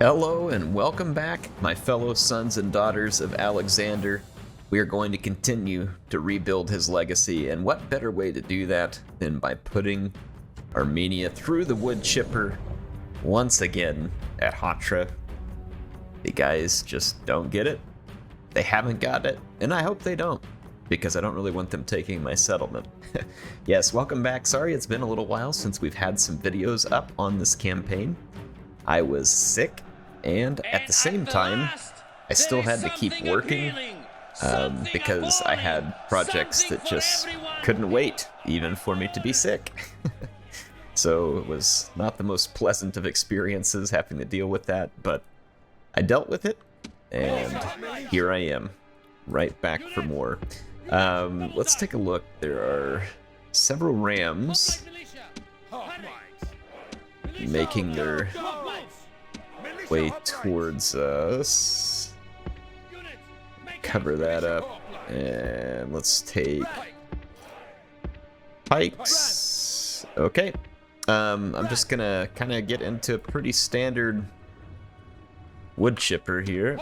Hello and welcome back, my fellow sons and daughters of Alexander. We are going to continue to rebuild his legacy, and what better way to do that than by putting Armenia through the wood chipper once again at Hatra. The guys just don't get it. They haven't got it, and I hope they don't, because I don't really want them taking my settlement. Yes, welcome back. Sorry it's been a little while since we've had some videos up on this campaign. I was sick, and at the same time, I still had to keep working because I had projects that just couldn't wait even for me to be sick. So it was not the most pleasant of experiences having to deal with that, but I dealt with it, and here I am, right back for more. Let's take a look. There are several rams making their way towards us. Cover that up, and let's take pikes. Okay. I'm just gonna kind of get into a pretty standard wood chipper here.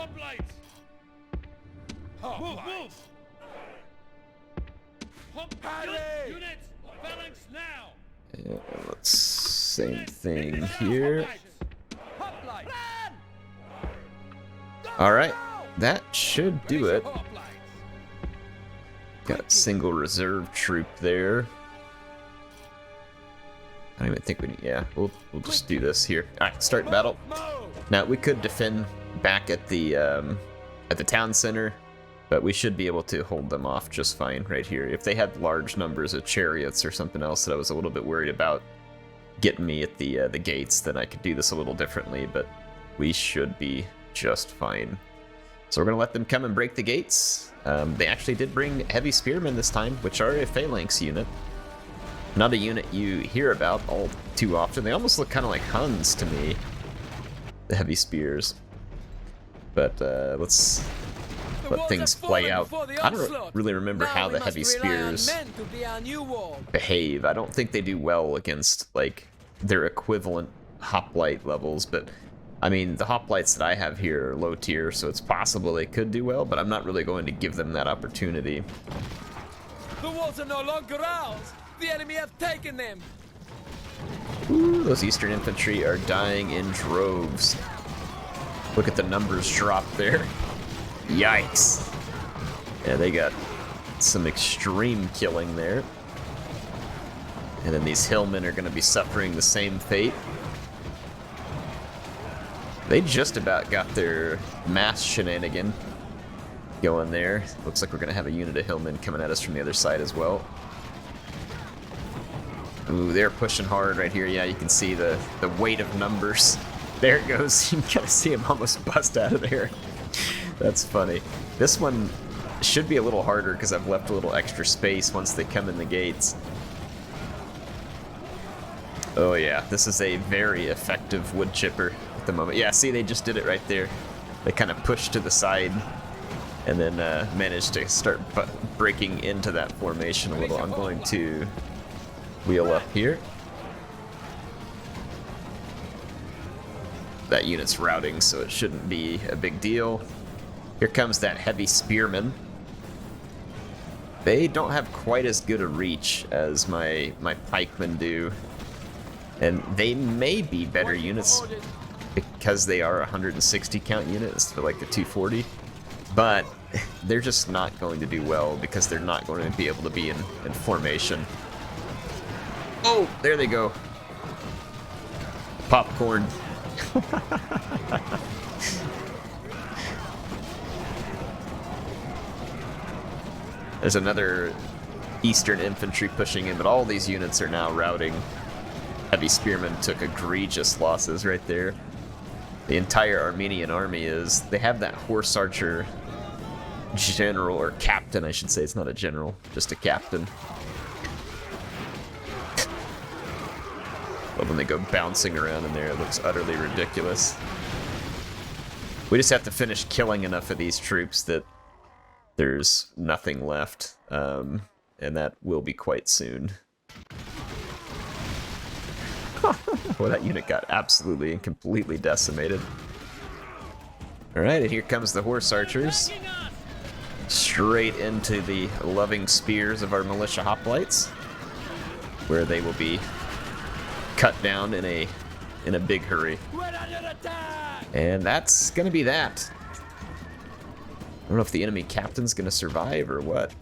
And let's same thing here. All right, that should do it. Got a single reserve troop there. I don't even think we need, yeah, we'll just do this here. All right, start battle. Now we could defend back at the town center, but we should be able to hold them off just fine right here. If they had large numbers of chariots or something else that I was a little bit worried about getting me at the gates, then I could do this a little differently, but we should be just fine. So we're gonna let them come and break the gates. They actually did bring heavy spearmen this time, which are a phalanx unit. Not a unit you hear about all too often. They almost look kind of like Huns to me, the heavy spears. But let's let things play out. I don't really remember how the heavy spears behave. I don't think they do well against like their equivalent hoplite levels, but I mean, the hoplites that I have here are low tier, so it's possible they could do well, but I'm not really going to give them that opportunity. The walls are no longer ours. The enemy have taken them. Ooh, those Eastern infantry are dying in droves. Look at the numbers drop there. Yikes. Yeah, they got some extreme killing there. And then these hillmen are going to be suffering the same fate. They just about got their mass shenanigan going there. Looks like we're going to have a unit of hillmen coming at us from the other side as well. Ooh, they're pushing hard right here. Yeah, you can see the weight of numbers. There it goes. You can kind of see him almost bust out of there. That's funny. This one should be a little harder because I've left a little extra space once they come in the gates. Oh yeah, this is a very effective wood chipper at the moment. Yeah, see, they just did it right there. They kind of pushed to the side and then managed to start breaking into that formation a little. I'm going to wheel up here. That unit's routing, so it shouldn't be a big deal. Here comes that heavy spearman. They don't have quite as good a reach as my pikemen do. And they may be better units because they are 160 count units for like the 240. But they're just not going to do well because they're not going to be able to be in formation. Oh, there they go. Popcorn. There's another Eastern infantry pushing in, but all these units are now routing. Heavy spearmen took egregious losses right there. The entire Armenian army is, they have that horse archer general, or captain I should say, it's not a general, just a captain. But when they go bouncing around in there, it looks utterly ridiculous. We just have to finish killing enough of these troops that there's nothing left, and that will be quite soon. Well, that unit got absolutely and completely decimated. Alright, and here comes the horse archers. Straight into the loving spears of our militia hoplites, where they will be cut down in a big hurry. And that's gonna be that. I don't know if the enemy captain's gonna survive or what.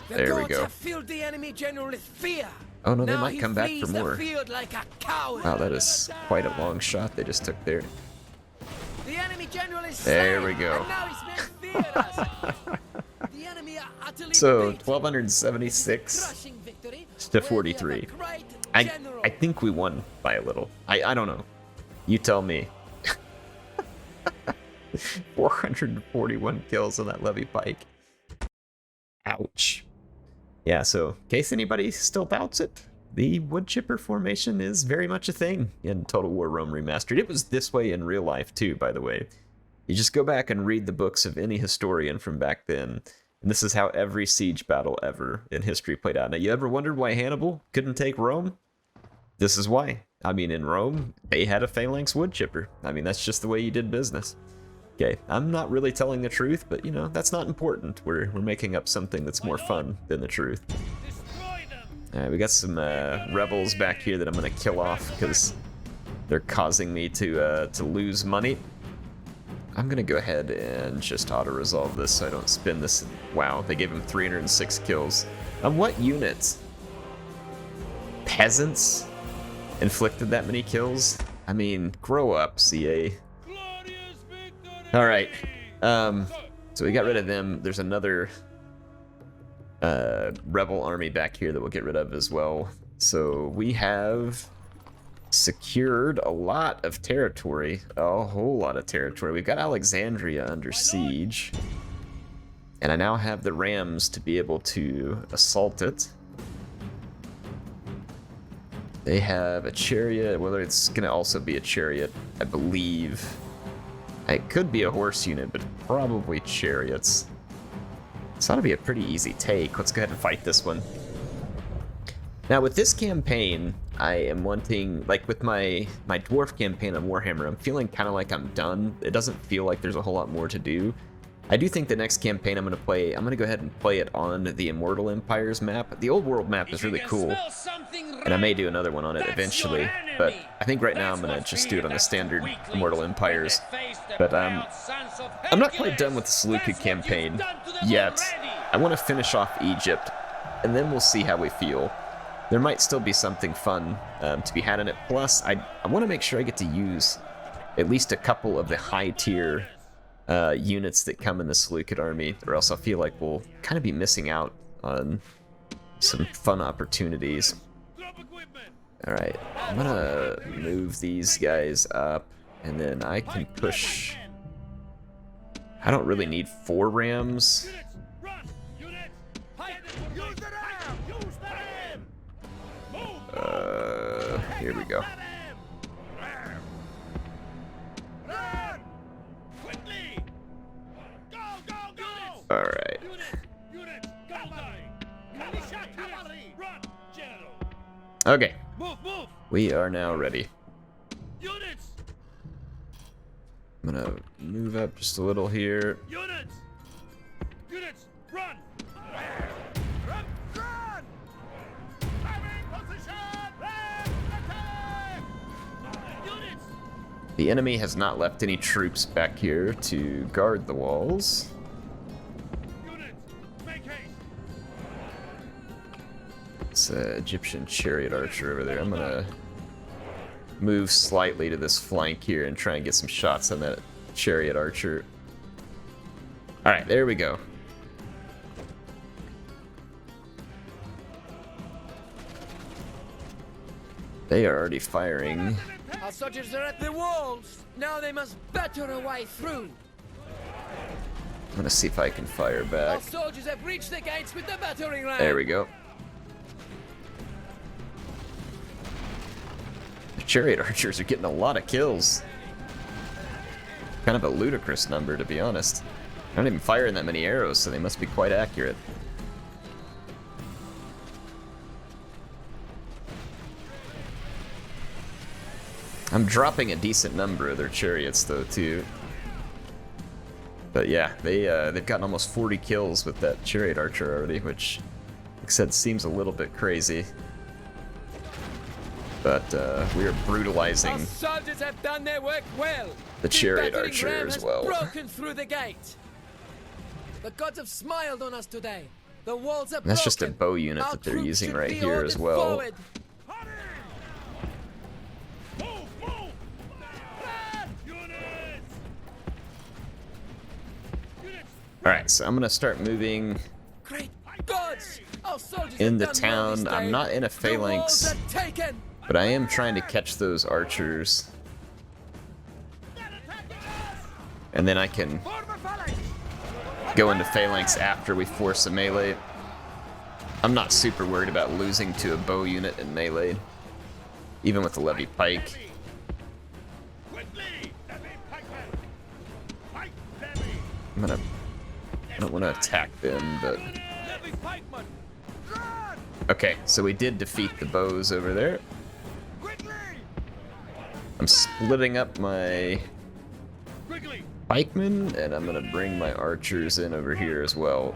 There we go. The enemy general with fear. Oh no, they Now might he come back for flees the more. field like a coward. Wow, that is quite a long shot they just took there. The enemy general is There slain, we go. and now his men fear us. The enemy are utterly So defeated. 1276 Crushing victory, to worthy of a 43. great I general. think we won by a little. I don't know. You tell me. 441 kills on that levy pike. Ouch. Yeah, so in case anybody still doubts it, the wood chipper formation is very much a thing in Total War Rome Remastered. It was this way in real life too, by the way. You just go back and read the books of any historian from back then, and this is how every siege battle ever in history played out. Now, you ever wondered why Hannibal couldn't take Rome? This is why. I mean, in Rome, they had a phalanx wood chipper. I mean, that's just the way you did business. Okay, I'm not really telling the truth, but you know, that's not important. We're making up something that's more fun than the truth. Alright, we got some rebels back here that I'm gonna kill off because they're causing me to lose money. I'm gonna go ahead and just auto-resolve this so I don't spin this. Wow, they gave him 306 kills. On what units? Peasants inflicted that many kills? I mean, grow up, CA. Alright, so we got rid of them. There's another rebel army back here that we'll get rid of as well. So we have secured a lot of territory, a whole lot of territory. We've got Alexandria under siege, and I now have the rams to be able to assault it. They have a chariot, whether it's gonna also be a chariot, I believe. It could be a horse unit, but probably chariots. This ought to be a pretty easy take. Let's go ahead and fight this one. Now, with this campaign, I am wanting, like with my dwarf campaign on Warhammer, I'm feeling kind of like I'm done. It doesn't feel like there's a whole lot more to do. I do think the next campaign I'm going to go ahead and play it on the Immortal Empires map. The Old World map is really cool, and I may do another one on it eventually, but I think right now I'm going to just do it on the standard Immortal Empires. But I'm not quite done with the Seleucid campaign yet. I want to finish off Egypt, and then we'll see how we feel. There might still be something fun to be had in it. Plus, I want to make sure I get to use at least a couple of the high-tier units that come in the Seleucid army, or else I feel like we'll kind of be missing out on some fun opportunities. Alright, I'm gonna move these guys up, and then I can push... I don't really need 4 rams. Here we go. Alright. Okay. We are now ready. I'm gonna move up just a little here. The enemy has not left any troops back here to guard the walls. It's an Egyptian chariot archer over there. I'm gonna move slightly to this flank here and try and get some shots on that chariot archer. Alright, there we go. They are already firing. Our soldiers are at the walls. Now they must batter a way through. I'm gonna see if I can fire Our back. soldiers have reached the gates with the battering ram. There we go. The chariot archers are getting a lot of kills. Kind of a ludicrous number, to be honest. They're not even firing that many arrows, so they must be quite accurate. I'm dropping a decent number of their chariots, though, too. But yeah, they've gotten almost 40 kills with that chariot archer already, which, like I said, seems a little bit crazy. But we are brutalizing Our soldiers have done their work well. the chariot battering archer ram as has well. broken through the gate. The gods have smiled on us today. The walls are And that's just a broken. bow unit Our that they're troops using should right be here ordered as well. forward. Alright, so I'm gonna start moving Great gods! Our soldiers in have the done well this town. I'm day. not in a The walls phalanx, are taken. but I am trying to catch those archers. And then I can go into phalanx after we force a melee. I'm not super worried about losing to a bow unit in melee, even with the levy pike. I don't want to attack them, but... Okay, so we did defeat the bows over there. I'm splitting up my pikemen, and I'm gonna bring my archers in over here as well.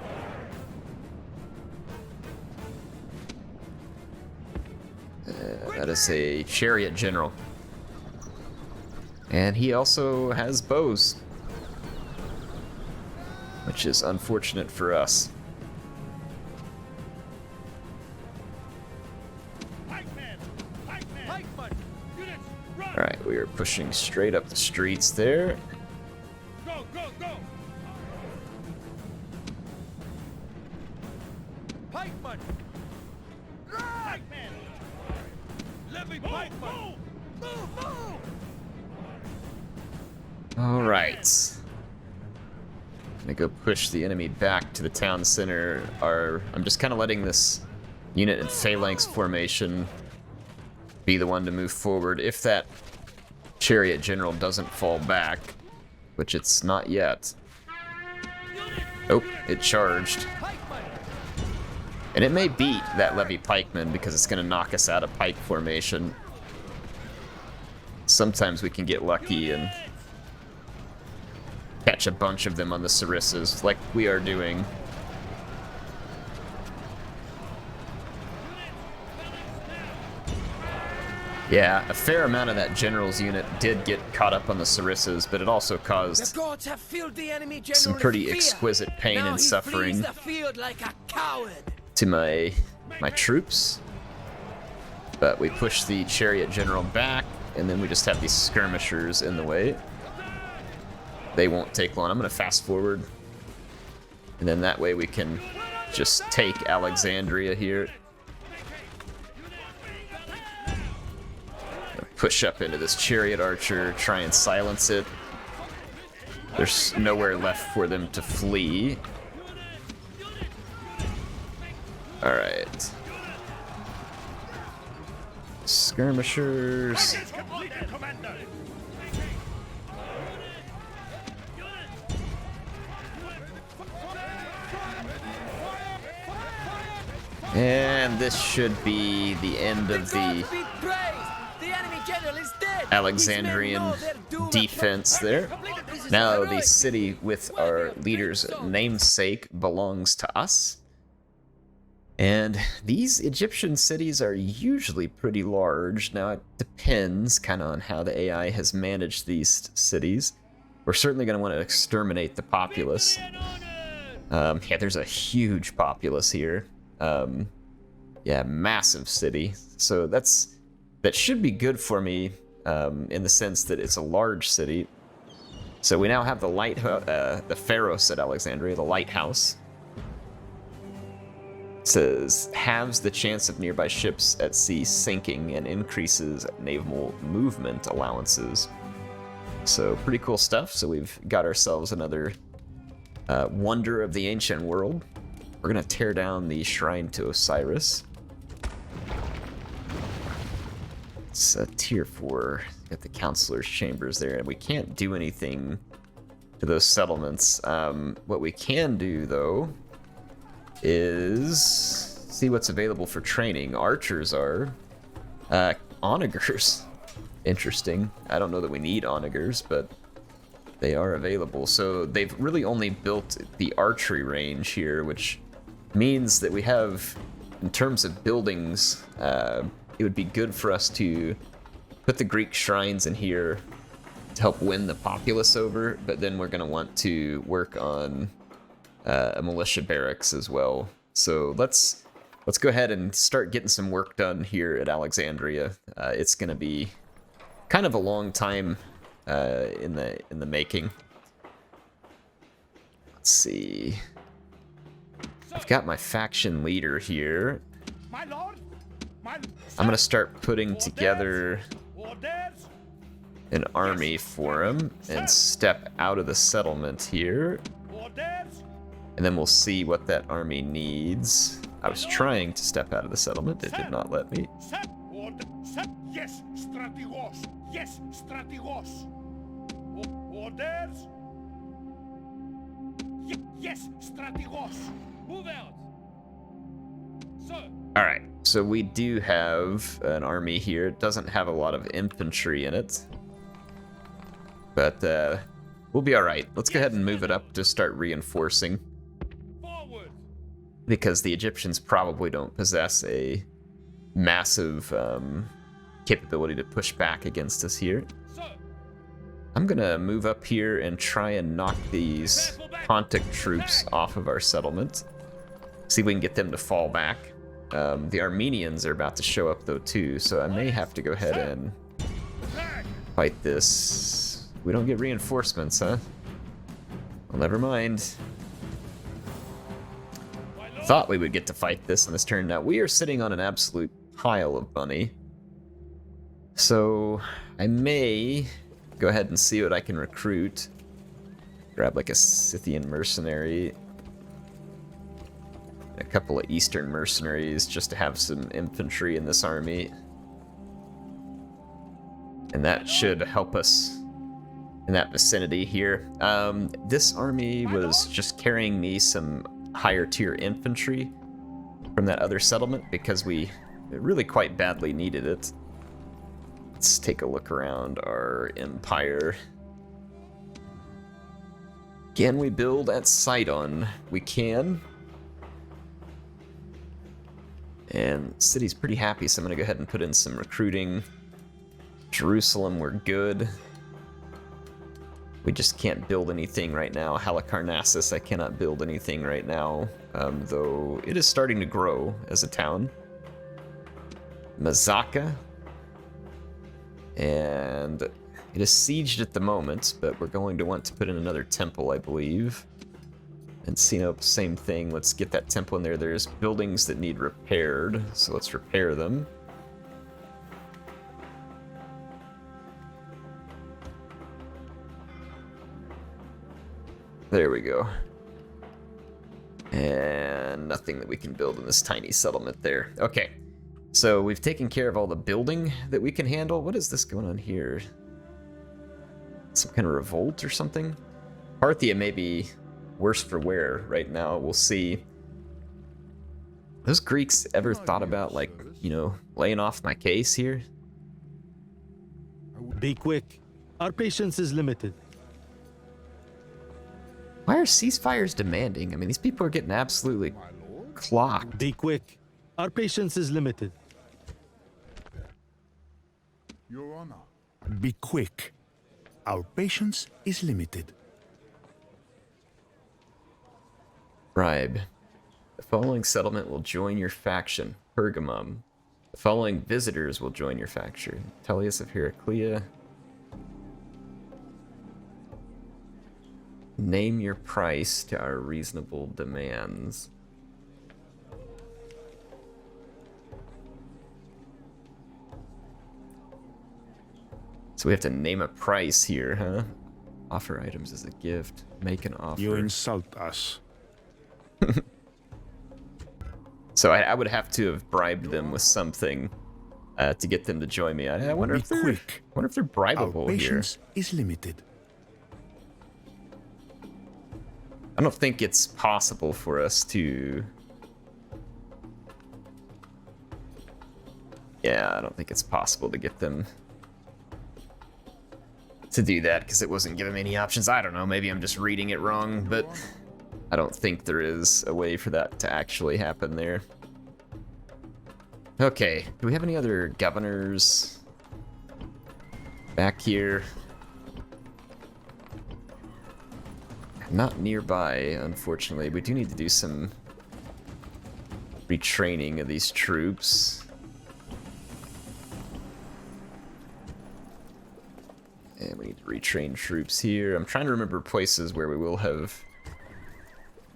That is a chariot general. And he also has bows, which is unfortunate for us. Alright, we are pushing straight up the streets there. Go, go, go! Pikeman! Pikeman! Levy pikeman! Move, move! Alright. I'm gonna go push the enemy back to the town center. I'm just kind of letting this unit in phalanx formation be the one to move forward. If that chariot general doesn't fall back, which it's not yet. Oh, it charged. And it may beat that levy pikeman because it's going to knock us out of pike formation. Sometimes we can get lucky and catch a bunch of them on the sarissas, like we are doing. Yeah, a fair amount of that general's unit did get caught up on the sarissas, but it also caused The gods have filled the enemy general some with pretty fear. exquisite pain Now and he suffering flees the field like a coward. to my troops. But we push the chariot general back, and then we just have these skirmishers in the way. They won't take long. I'm going to fast forward, and then that way we can just take Alexandria here. Push up into this chariot archer, try and silence it. There's nowhere left for them to flee. Alright. Skirmishers. And this should be the end of the Alexandrian defense there. Now the city with our leader's namesake belongs to us. And these Egyptian cities are usually pretty large. Now it depends kind of on how the AI has managed these cities. We're certainly going to want to exterminate the populace. Yeah, there's a huge populace here. Yeah, massive city. So that should be good for me in the sense that it's a large city. So we now have the the Pharos at Alexandria, the lighthouse. It says halves the chance of nearby ships at sea sinking and increases naval movement allowances. So pretty cool stuff. So we've got ourselves another wonder of the ancient world. We're gonna tear down the shrine to Osiris. It's a tier 4. Got the counselor's chambers there, and we can't do anything to those settlements. What we can do, though, is see what's available for training. Archers are onagers. Interesting. I don't know that we need onagers, but They are available. So they've really only built the archery range here, which means that we have, in terms of buildings, it would be good for us to put the Greek shrines in here to help win the populace over, but then we're going to want to work on a militia barracks as well. So let's go ahead and start getting some work done here at Alexandria. It's going to be kind of a long time in the making. Let's see. I've got my faction leader here. My lord, I'm gonna start putting together orders. an army for him and step out of the settlement here, Orders. and then we'll see what that army needs. I was trying to step out of the settlement, it did not let me. Set. Order. Set. Yes, strategos. Yes, strategos. Orders. Yes, strategos. Move out. Sir. All right, so we do have an army here. It doesn't have a lot of infantry in it, but we'll be all right. Let's go ahead and move it up to start reinforcing, Forward. because the Egyptians probably don't possess a massive capability to push back against us here. Sir. I'm gonna move up here and try and knock these Pontic troops off of our settlement. See if we can get them to fall back. The Armenians are about to show up though too, so I may have to go ahead and Attack. fight this. We don't get reinforcements, huh? Well, never mind. My lord. Thought we would get to fight this in this turn. Now, we are sitting on an absolute pile of money. So, I may go ahead and see what I can recruit. Grab like a Scythian mercenary. A couple of Eastern mercenaries just to have some infantry in this army. And that should help us in that vicinity here. This army was just carrying me some higher tier infantry from that other settlement because we really quite badly needed it. Let's take a look around our empire. Can we build at Sidon? We can. And city's pretty happy, so I'm gonna go ahead and put in some recruiting. Jerusalem, we're good. We just can't build anything right now. Halicarnassus, I cannot build anything right now, though it is starting to grow as a town. Mazaka. And it is sieged at the moment, but we're going to want to put in another temple, I believe. And Sinope, same thing. Let's get that temple in there. There's buildings that need repaired, so let's repair them. There we go. And nothing that we can build in this tiny settlement there. Okay, so we've taken care of all the building that we can handle. What is this going on here? Some kind of revolt or something? Parthia may be worse for wear right now. We'll see. Those Greeks ever thought about, like, you know, laying off my case here? Be quick. Our patience is limited. Why are ceasefires demanding? I mean, these people are getting absolutely clocked. Be quick. Our patience is limited. Your Honor. Be quick. Our patience is limited. Bribe. The following settlement will join your faction. Pergamum. The following visitors will join your faction. Tullius of Heraclea. Name your price to our reasonable demands. So we have to name a price here, huh? Offer items as a gift. Make an offer. You insult us. So I would have to have bribed them with something to get them to join me. I wonder if they're, quick. wonder if they're Our bribable here. patience is limited. I don't think it's possible for us to... Yeah, I don't think it's possible to get them to do that because it wasn't giving me any options. I don't know, maybe I'm just reading it wrong, but I don't think there is a way for that to actually happen there. Okay, do we have any other governors back here? Not nearby, unfortunately. We do need to do some retraining of these troops. And we need to retrain troops here. I'm trying to remember places where we will have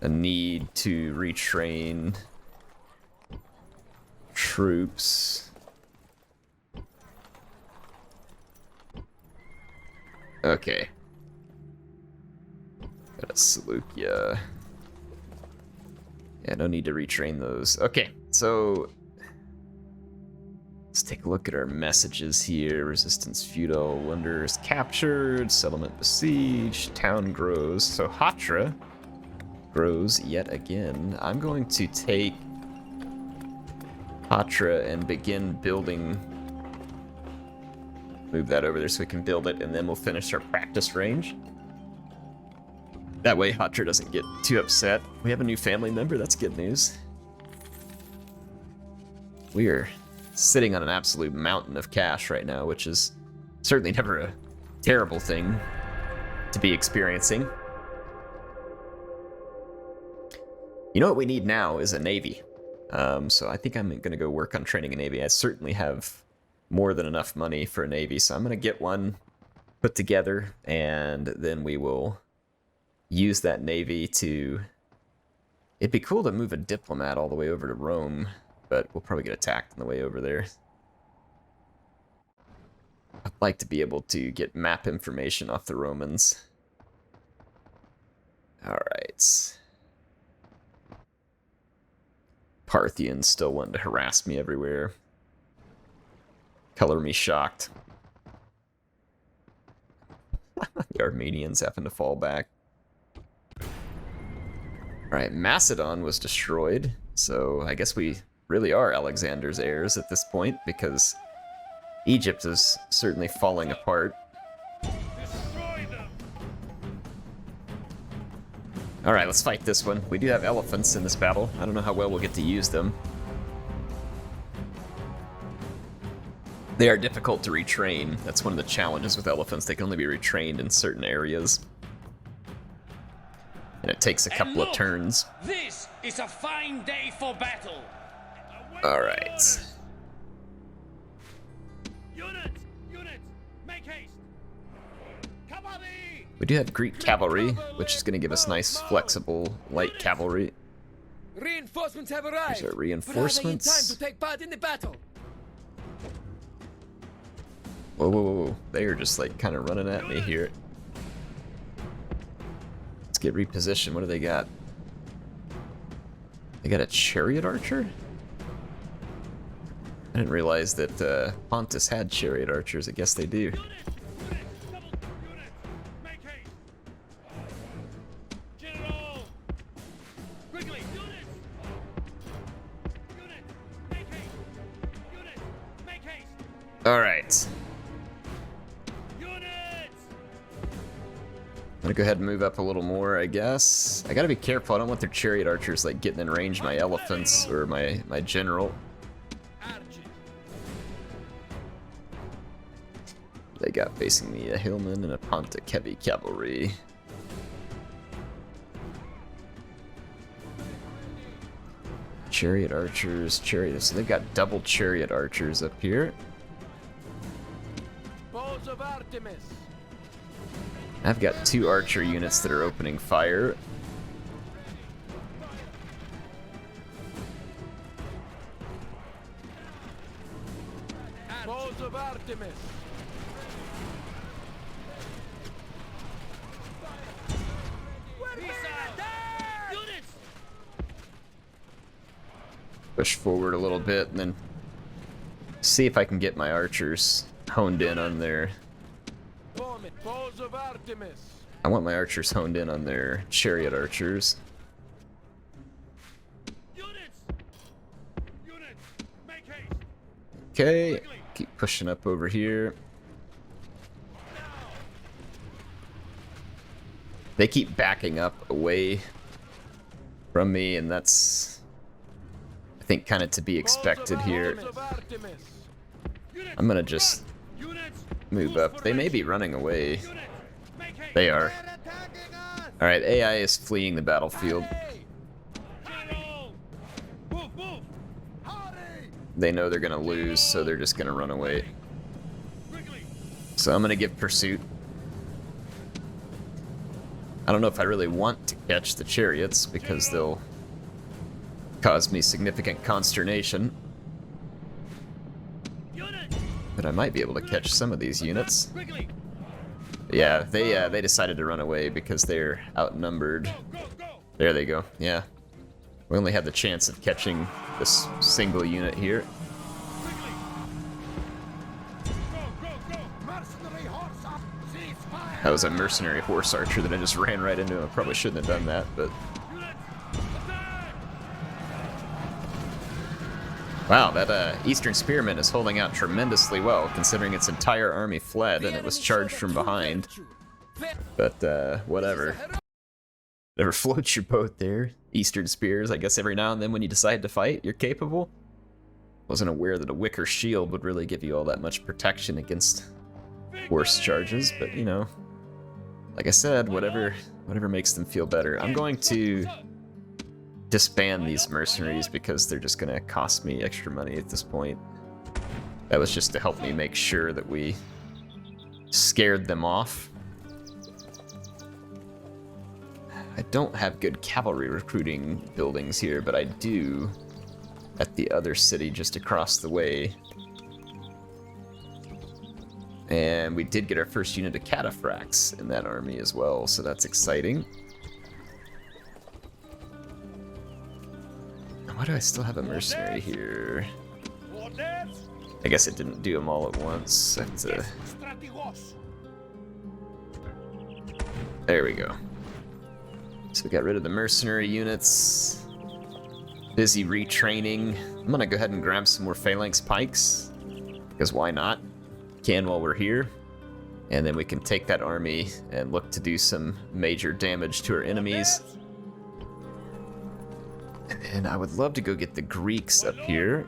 a need to retrain troops. Okay. Got a Seleucia. Yeah, no need to retrain those. Okay, so let's take a look at our messages here. Resistance feudal, wonders captured, settlement besieged, town grows. So Hatra grows yet again. I'm going to take Hatra and begin building. Move that over there so we can build it, and then we'll finish our practice range. That way Hatra doesn't get too upset. We have a new family member, that's good news. We are sitting on an absolute mountain of cash right now, which is certainly never a terrible thing to be experiencing. You know what we need now is a navy. So I think I'm going to go work on training a navy. I certainly have more than enough money for a navy, so I'm going to get one put together, and then we will use that navy to... It'd be cool to move a diplomat all the way over to Rome, but we'll probably get attacked on the way over there. I'd like to be able to get map information off the Romans. Alright. Parthians still wanting to harass me everywhere. Color me shocked. The Armenians having to fall back. Alright, Macedon was destroyed, so I guess we really are Alexander's heirs at this point, because Egypt is certainly falling apart. Destroy them. Alright, let's fight this one. We do have elephants in this battle. I don't know how well we'll get to use them. They are difficult to retrain. That's one of the challenges with elephants. They can only be retrained in certain areas. And it takes a couple of turns. This is a fine day for battle. Alright. Units, make haste. Cavalry. We do have Greek cavalry, which is going to give us nice, flexible, light cavalry. Reinforcements have arrived. Here's our But are they in reinforcements. time to take part in the battle? Whoa, whoa, whoa, whoa. They are just like kind of running at me here. Let's get repositioned. What do they got? They got a chariot archer? I didn't realize that Pontus had chariot archers. I guess they do. Make haste. General. Quickly. Units, make haste. Units, make haste. Alright. I'm gonna go ahead and move up a little more, I guess. I gotta be careful. I don't want their chariot archers like getting in range of my elephants or my general. They got facing me a hillman and a Pontic heavy cavalry. Chariot archers, chariots. So they've got double chariot archers up here. Balls of Artemis. I've got 2 archer units that are opening fire. Balls of Artemis. Units. Push forward a little bit and then see if I can get my archers honed in on their... Balls of Artemis. I want my archers honed in on their chariot archers. Units, make haste. Okay, keep pushing up over here. They keep backing up away from me, and that's, I think, kind of to be expected here. I'm gonna just move up. They may be running away. They are. Alright, AI is fleeing the battlefield. They know they're gonna lose, so they're just gonna run away. So I'm gonna give pursuit. I don't know if I really want to catch the chariots because they'll cause me significant consternation. But I might be able to catch some of these units. Yeah, they decided to run away because they're outnumbered. There they go. Yeah. We only had the chance of catching this single unit here. That was a mercenary horse archer that I just ran right into him. I probably shouldn't have done that, but... Wow, that Eastern Spearman is holding out tremendously well, considering its entire army fled and it was charged from behind. But, whatever. Whatever floats your boat there. Eastern Spears, I guess every now and then when you decide to fight, you're capable. Wasn't aware that a wicker shield would really give you all that much protection against horse charges, but, you know... Like I said, whatever makes them feel better. I'm going to disband these mercenaries because they're just going to cost me extra money at this point. That was just to help me make sure that we scared them off. I don't have good cavalry recruiting buildings here, but I do at the other city just across the way. And we did get our first unit of cataphracts in that army as well, so that's exciting. Why do I still have a mercenary here? I guess it didn't do them all at once. I have to... There we go. So we got rid of the mercenary units. Busy retraining. I'm gonna go ahead and grab some more phalanx pikes, because why not? Can while we're here, and then we can take that army and look to do some major damage to our enemies. And then I would love to go get the Greeks up here.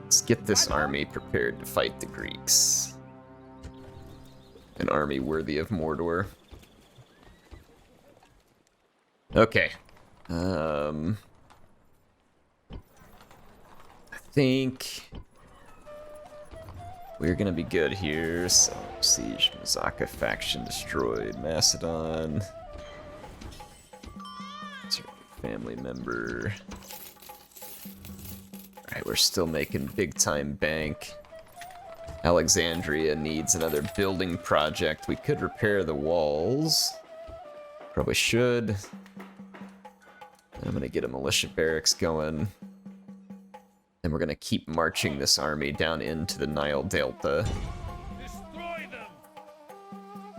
Let's get this army prepared to fight the Greeks. An army worthy of Mordor. Okay. I think we're gonna be good here. So, siege, Mazaka faction destroyed, Macedon, family member. Alright, we're still making big time bank. Alexandria needs another building project. We could repair the walls. Probably should. I'm gonna get a militia barracks going. And we're gonna keep marching this army down into the Nile Delta.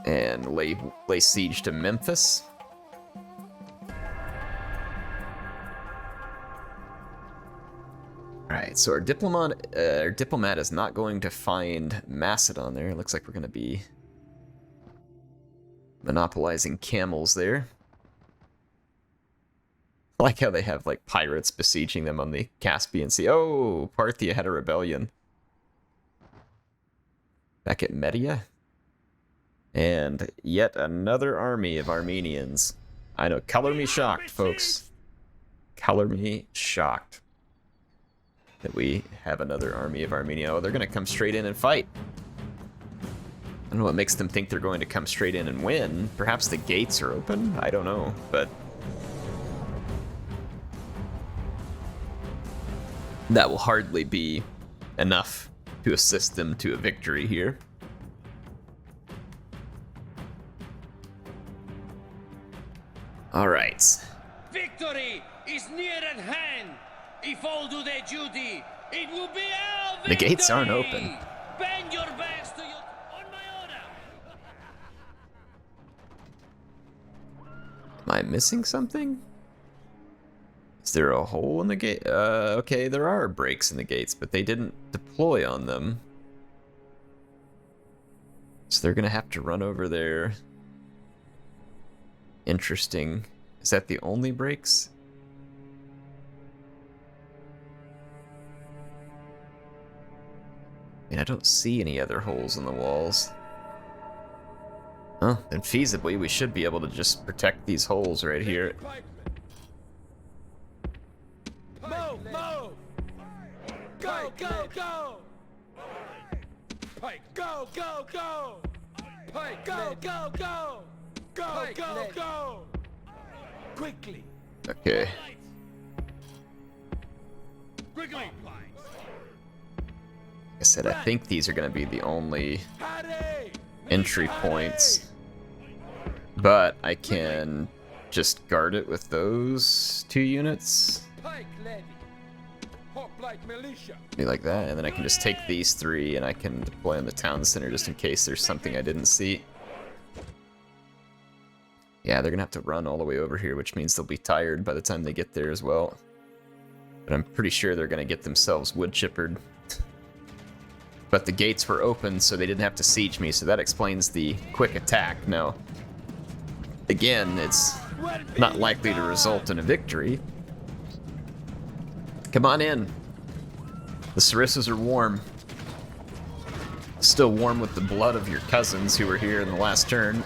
And lay siege to Memphis. Alright, so our diplomat is not going to find Macedon there. It looks like we're gonna be monopolizing camels there. I like how they have, like, pirates besieging them on the Caspian Sea. Oh, Parthia had a rebellion. Back at Media. And yet another army of Armenians. I know, color me shocked, folks. Color me shocked that we have another army of Armenia. Oh, they're going to come straight in and fight. I don't know what makes them think they're going to come straight in and win. Perhaps the gates are open? I don't know, but... that will hardly be enough to assist them to a victory here. All right. Victory is near at hand. If all do their duty, it will be our victory. The gates aren't open. Bend your backs to your... On my order. Am I missing something? Is there a hole in the gate? Okay, there are breaks in the gates, but they didn't deploy on them. So they're gonna have to run over there. Interesting. Is that the only breaks? I don't see any other holes in the walls. Huh, then feasibly we should be able to just protect these holes right here. Move! Move! Go! Go! Go! Pike! Go! Go! Go! Pike! Go! Go! Go! Go! Go! Go! Quickly! Okay. Quickly! Like I said, I think these are going to be the only entry points. But I can just guard it with those 2 units. Pike levy. Hop like militia. Be like that, and then I can just take these 3 and I can deploy in the town center just in case there's something I didn't see. Yeah, they're gonna have to run all the way over here, which means they'll be tired by the time they get there as well. But I'm pretty sure they're gonna get themselves wood chippered. But the gates were open, so they didn't have to siege me, so that explains the quick attack. Now, again, it's not likely to result in a victory. Come on in. The sarissas are warm. Still warm with the blood of your cousins who were here in the last turn.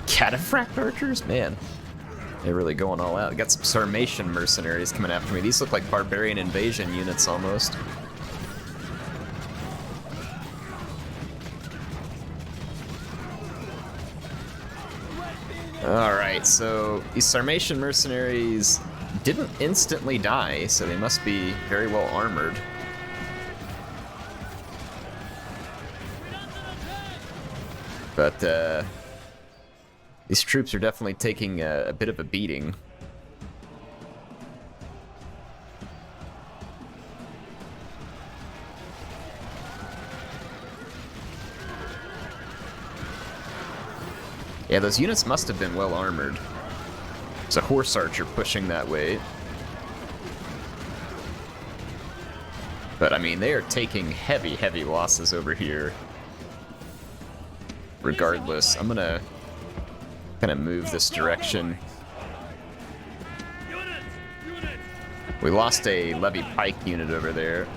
Cataphract archers? Man. They're really going all out. I got some Sarmatian mercenaries coming after me. These look like barbarian invasion units almost. Alright, so these Sarmatian mercenaries didn't instantly die, so they must be very well armored. But, these troops are definitely taking a bit of a beating. Yeah, those units must have been well armored. There's a horse archer pushing that way. But I mean, they are taking heavy, heavy losses over here. Regardless, I'm gonna kind of move this direction. We lost a levy pike unit over there.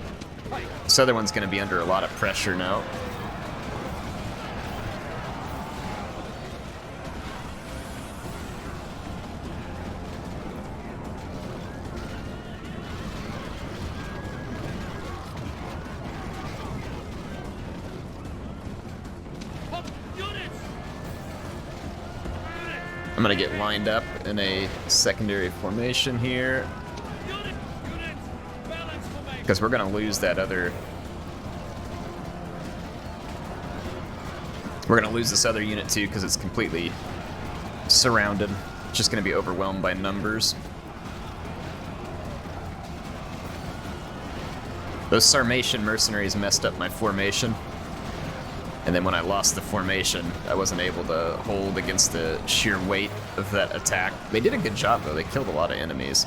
This other one's gonna be under a lot of pressure now. I'm gonna get lined up in a secondary formation here. Because we're gonna lose that other... We're gonna lose this other unit too, because it's completely surrounded. It's just gonna be overwhelmed by numbers. Those Sarmatian mercenaries messed up my formation. And then when I lost the formation, I wasn't able to hold against the sheer weight of that attack. They did a good job, though. They killed a lot of enemies.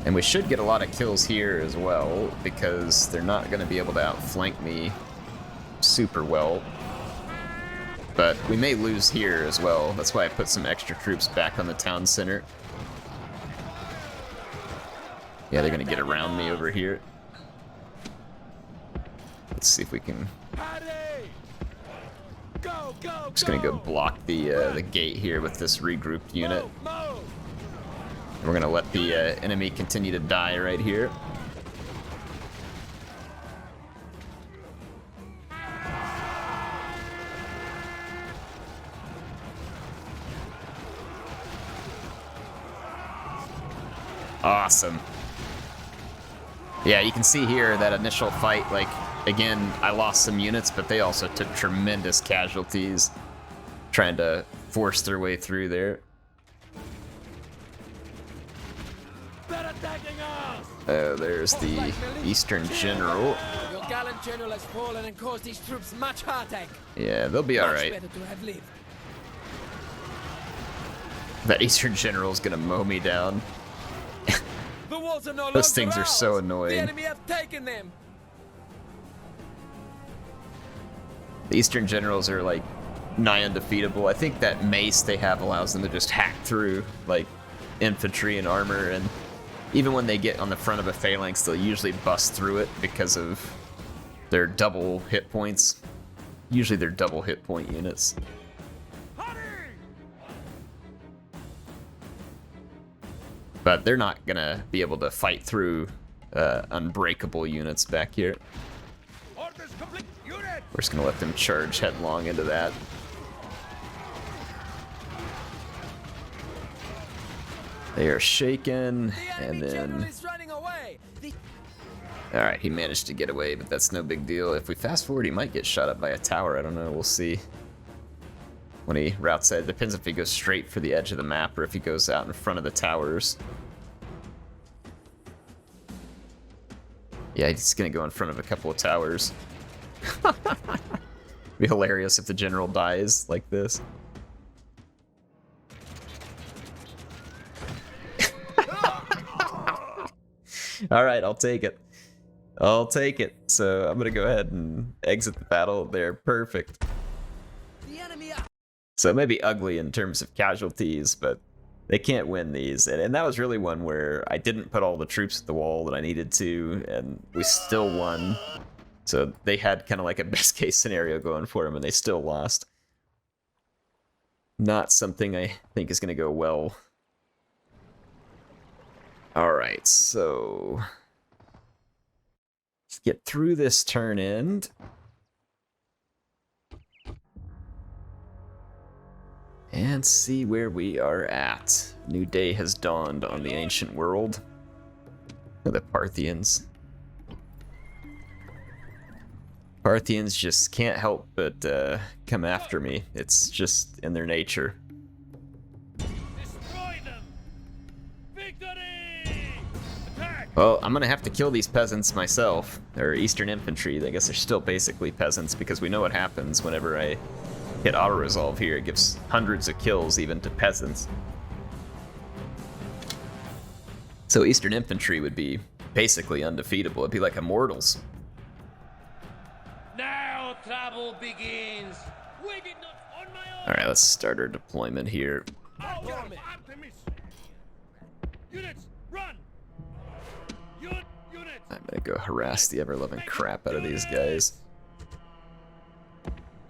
And we should get a lot of kills here as well, because they're not going to be able to outflank me super well. But we may lose here as well. That's why I put some extra troops back on the town center. Yeah, they're gonna get around me over here. Let's see if we can... Just gonna go block the gate here with this regrouped unit. We're gonna let the enemy continue to die right here. Awesome. Yeah, you can see here that initial fight, like, again, I lost some units, but they also took tremendous casualties trying to force their way through there. There's the Eastern General. Your gallant general has fallen and caused these troops much heartache. Yeah, they'll be alright. Better to have lived. That Eastern General's gonna mow me down. The walls are no Those longer things are so ours. annoying. The enemy have taken them. The Eastern Generals are like nigh undefeatable. I think that mace they have allows them to just hack through like infantry and armor, and even when they get on the front of a phalanx, they'll usually bust through it because of their double hit points. Usually they're double hit point units. But they're not gonna be able to fight through unbreakable units back here. We're just gonna let them charge headlong into that. They are shaken, and then... Alright, he managed to get away, but that's no big deal. If we fast forward, he might get shot up by a tower. I don't know, we'll see. When he routes it, depends if he goes straight for the edge of the map or if he goes out in front of the towers. Yeah, he's gonna go in front of a couple of towers. Be hilarious if the general dies like this. Alright, I'll take it. I'll take it. So I'm gonna go ahead and exit the battle there. Perfect. So it may be ugly in terms of casualties, but they can't win these. And that was really one where I didn't put all the troops at the wall that I needed to, and we still won. So they had kind of like a best case scenario going for them, and they still lost. Not something I think is going to go well. Alright, so... let's get through this turn end. And see where we are at. New day has dawned on the ancient world. The Parthians. Parthians just can't help but come after me. It's just in their nature. Destroy them! Victory! Attack! Well, I'm gonna have to kill these peasants myself. They're Eastern infantry. I guess they're still basically peasants because we know what happens whenever I hit auto-resolve here. It gives hundreds of kills even to peasants. So Eastern infantry would be basically undefeatable. It'd be like immortals. Now trouble begins. We did not on my own. Alright, let's start our deployment here. Units, run! Units! I'm gonna go harass the ever-loving crap out of these guys.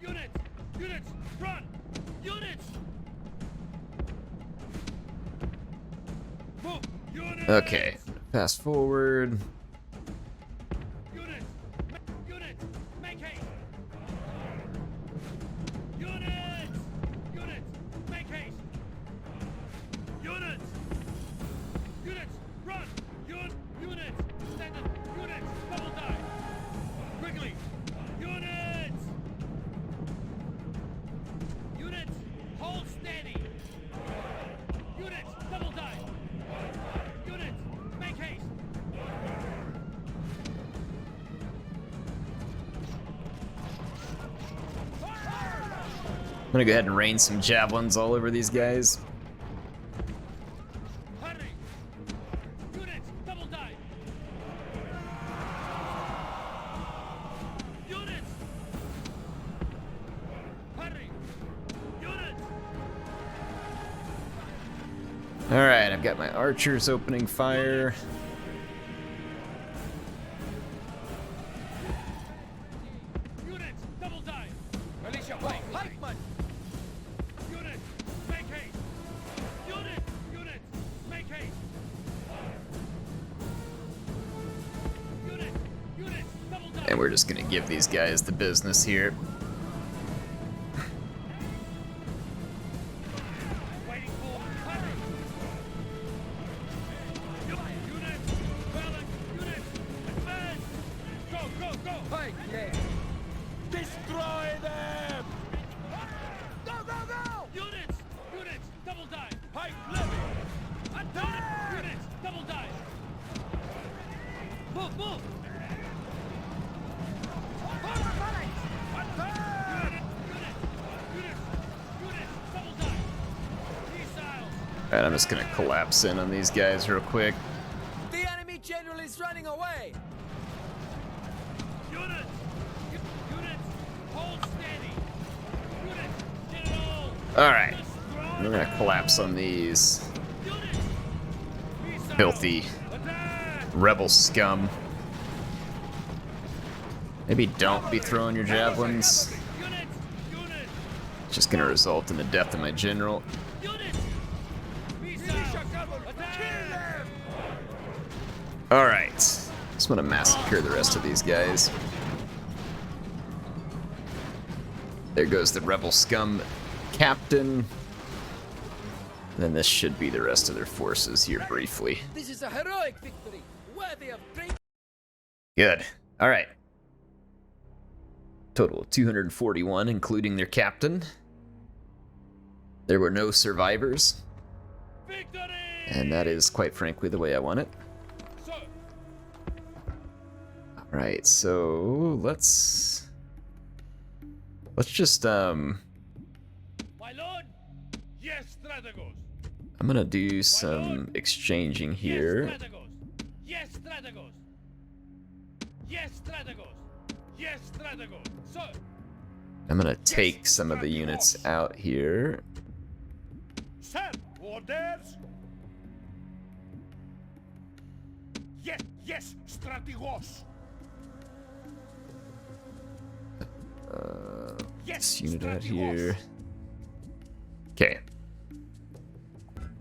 Units! Units, run! Units! Move! Units! Okay, fast forward. Units! Units! Make haste! Units! Units! Make haste! Units! Units! Run! Units! Standard! Units! Double die! Quickly! Units! Units! Hold steady! Units! Double die! Units! Make haste! I'm gonna go ahead and rain some javelins all over these guys. Hurry! Units! Double die! Units! Hurry! Units! Alright, I've got my archers opening fire. Units! Double die! Release your flank! Pikeman! Units! Make haste! Units! Units! Make haste! Units! Units! Double die! And we're just gonna give these guys the business here. Waiting for hurry! Units! Phalanx! Units! Advance! Go! Go! Go! Pike, yeah. Destroy them! Go! Go! Go! Units! Units! Double die! Pike levy! Attack! Units! Double die! Move! Move! Forward phalanx! Attack! Alright, I'm just gonna collapse in on these guys real quick. The enemy general is running away. Units! Units! Hold steady! Units! Get it all! Alright, Destroy I'm gonna collapse on these Units! Peace out! filthy Attack! rebel scum. Maybe don't be throwing your javelins. Units! Units! It's just gonna result in the death of my general. Units! Peace out! Attack! Alright, just wanna massacre the rest of these guys. There goes the rebel scum captain. And then this should be the rest of their forces here briefly. This is a heroic victory, worthy of great. Good. Alright. Total of 241, including their captain. There were no survivors. Victory! And that is, quite frankly, the way I want it. So, Alright, so let's just my lord, yes, strategos. I'm gonna do some exchanging here. Yes, strategos. Yes, strategos. Yes, strategos. Yes, strategos. So, I'm gonna take some of the units out here. sir, orders. Yes, yes, strategos. This unit out here. Okay.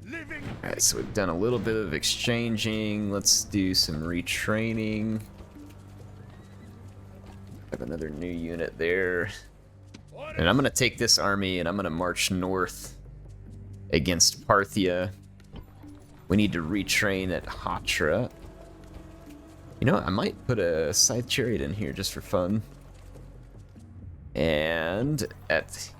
Living. Alright, so we've done a little bit of exchanging. Let's do some retraining. Have another new unit there. And I'm gonna take this army and I'm gonna march north against Parthia. We need to retrain at Hatra. You know what? I might put a scythe chariot in here just for fun. And at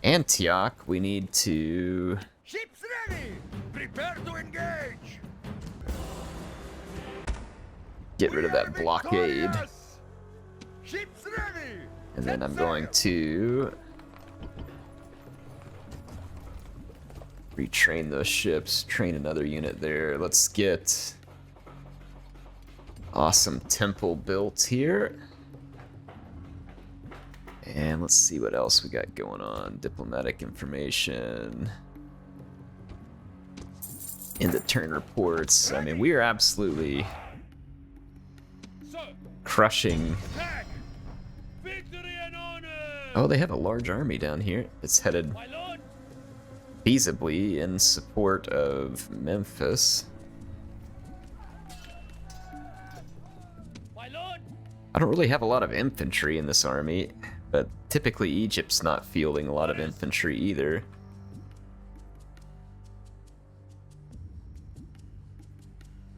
Antioch, we need to Ships ready. Prepare to engage. get rid of that blockade. Ships ready. And then I'm going to retrain those ships, train another unit there. Let's get awesome temple built here. And let's see what else we got going on. Diplomatic information. In the turn reports. I mean, we are absolutely So, crushing. attack. Victory and honor. Oh, they have a large army down here. It's headed My lord. feasibly in support of Memphis. My lord. I don't really have a lot of infantry in this army, but typically Egypt's not fielding a lot of infantry either.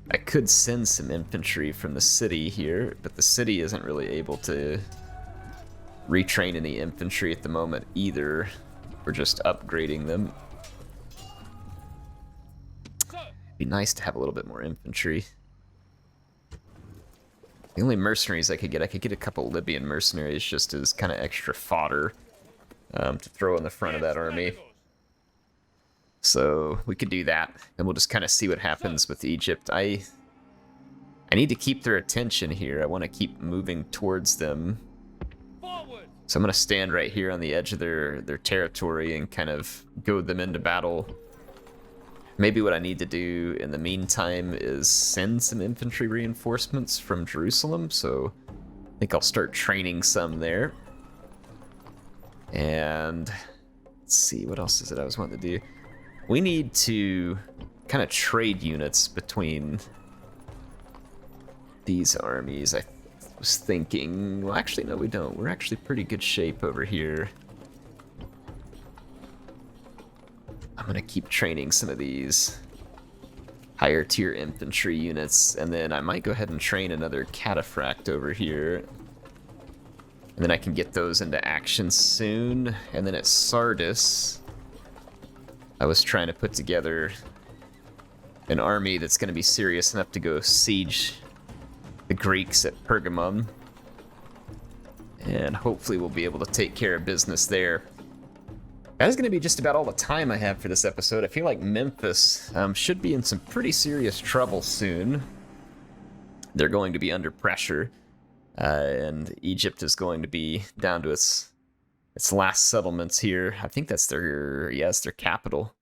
I could send some infantry from the city here, but the city isn't really able to retrain any infantry at the moment either. We're just upgrading them. So, Be nice to have a little bit more infantry. The only mercenaries I could get a couple Libyan mercenaries just as kind of extra fodder to throw in the front of that army. So we could do that, and we'll just kind of see what happens with Egypt. I need to keep their attention here. I want to keep moving towards them. forward. So I'm going to stand right here on the edge of their territory and kind of goad them into battle. Maybe what I need to do in the meantime is send some infantry reinforcements from Jerusalem, so I think I'll start training some there. And let's see, what else is it I was wanting to do? We need to kind of trade units between these armies. I was thinking, well, actually, no, we don't. We're actually pretty good shape over here. I'm gonna keep training some of these higher tier infantry units, and then I might go ahead and train another cataphract over here. And then I can get those into action soon. And then at Sardis, I was trying to put together an army that's going to be serious enough to go siege the Greeks at Pergamum. And hopefully we'll be able to take care of business there. That is going to be just about all the time I have for this episode. I feel like Memphis should be in some pretty serious trouble soon. They're going to be under pressure, and Egypt is going to be down to its last settlements here. I think that's their capital.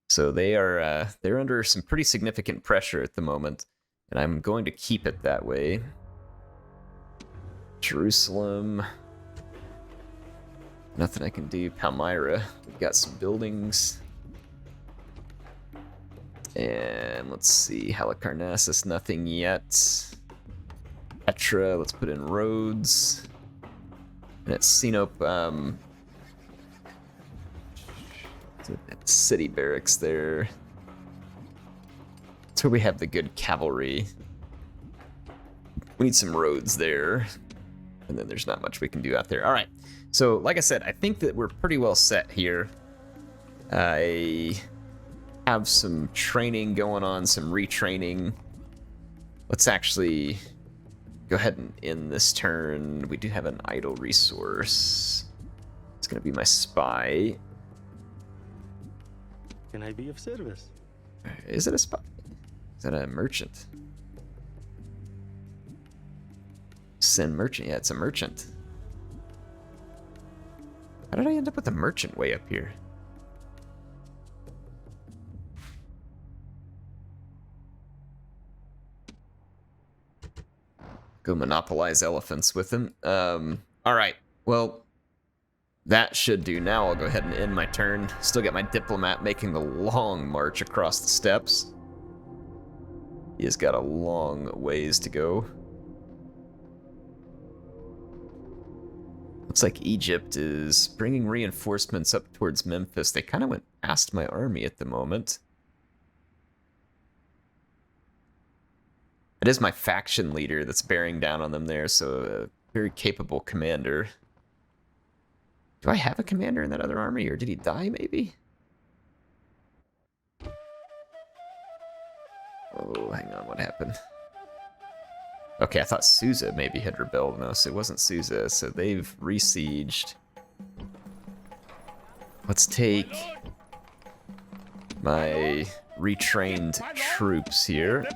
So they're under some pretty significant pressure at the moment, and I'm going to keep it that way. Jerusalem. Nothing I can do. Palmyra. We've got some buildings. And let's see. Halicarnassus, nothing yet. Hatra, let's put in roads. And at Sinope, city barracks there. That's where we have the good cavalry. We need some roads there. And then there's not much we can do out there. All right. So, like I said, I think that we're pretty well set here. I have some training going on, some retraining. Let's actually go ahead and end this turn. We do have an idle resource. It's going to be my spy. Can I be of service? Is it a spy? Is that a merchant? Send merchant. Yeah, it's a merchant. How did I end up with a merchant way up here? Go monopolize elephants with him. Alright, well, that should do. Now I'll go ahead and end my turn. Still got my diplomat making the long march across the steppes. He has got a long ways to go. Looks like Egypt is bringing reinforcements up towards Memphis. They kind of went past my army at the moment. It is my faction leader that's bearing down on them there, so a very capable commander. Do I have a commander in that other army, or did he die, maybe? Oh, hang on, what happened? Okay, I thought Susa maybe had rebelled. No, so it wasn't Susa, so they've resieged. Let's take my retrained troops here.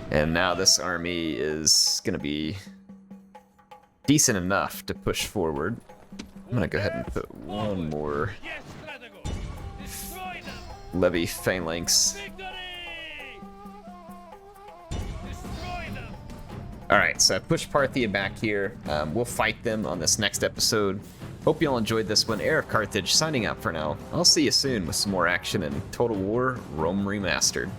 And now this army is going to be decent enough to push forward. I'm going to go ahead and put one more levy phalanx. Alright, so I pushed Parthia back here. We'll fight them on this next episode. Hope you all enjoyed this one. HeirofCarthage signing out for now. I'll see you soon with some more action in Total War Rome Remastered.